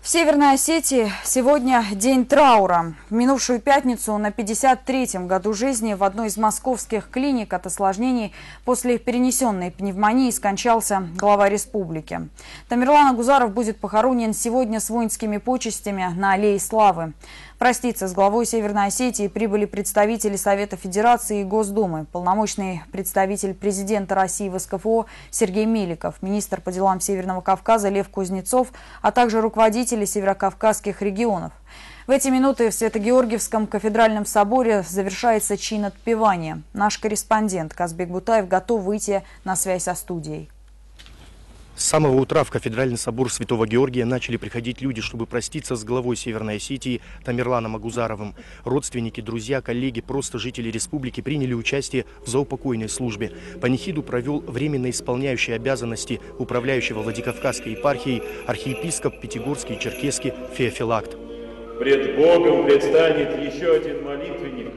В Северной Осетии сегодня день траура. В минувшую пятницу на 53-м году жизни в одной из московских клиник от осложнений после перенесенной пневмонии скончался глава республики. Тамерлан Агузаров будет похоронен сегодня с воинскими почестями на Аллее Славы. Проститься с главой Северной Осетии прибыли представители Совета Федерации и Госдумы, полномочный представитель президента России в СКФО Сергей Меликов, министр по делам Северного Кавказа Лев Кузнецов, а также руководители северокавказских регионов. В эти минуты в Свято-Георгиевском кафедральном соборе завершается чин отпевания. Наш корреспондент Казбек Бутаев готов выйти на связь со студией. С самого утра в кафедральный собор Святого Георгия начали приходить люди, чтобы проститься с главой Северной Осетии Тамерланом Агузаровым. Родственники, друзья, коллеги, просто жители республики приняли участие в заупокойной службе. Панихиду провел временно исполняющий обязанности управляющего Владикавказской епархией архиепископ Пятигорский и Черкесский Феофилакт. Пред Богом предстанет еще один молитвенник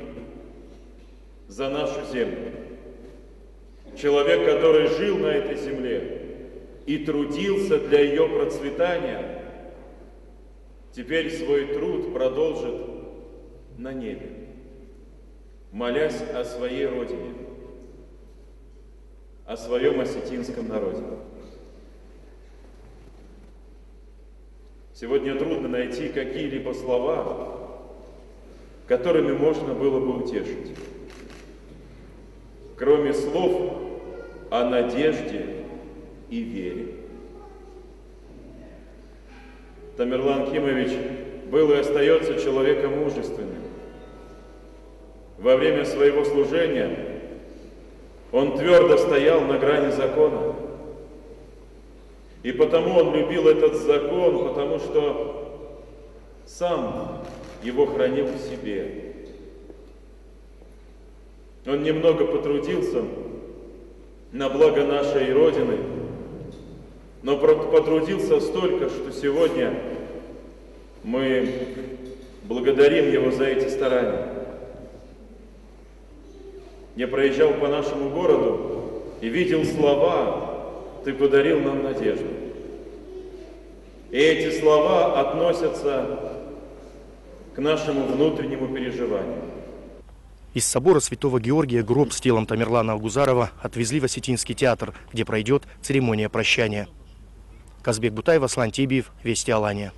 за нашу землю. Человек, который жил на этой земле и трудился для ее процветания, теперь свой труд продолжит на небе, молясь о своей родине, о своем осетинском народе. Сегодня трудно найти какие-либо слова, которыми можно было бы утешить, кроме слов о надежде и вере. Тамерлан Кимович был и остается человеком мужественным. Во время своего служения он твердо стоял на грани закона. И потому он любил этот закон, потому что сам его хранил в себе. Он немного потрудился на благо нашей Родины, но потрудился столько, что сегодня мы благодарим его за эти старания. Я проезжал по нашему городу и видел слова «Ты подарил нам надежду». И эти слова относятся к нашему внутреннему переживанию. Из собора Святого Георгия гроб с телом Тамерлана Агузарова отвезли в Осетинский театр, где пройдет церемония прощания. Казбек Бутаев, Аслан Тибиев, Вести Алания.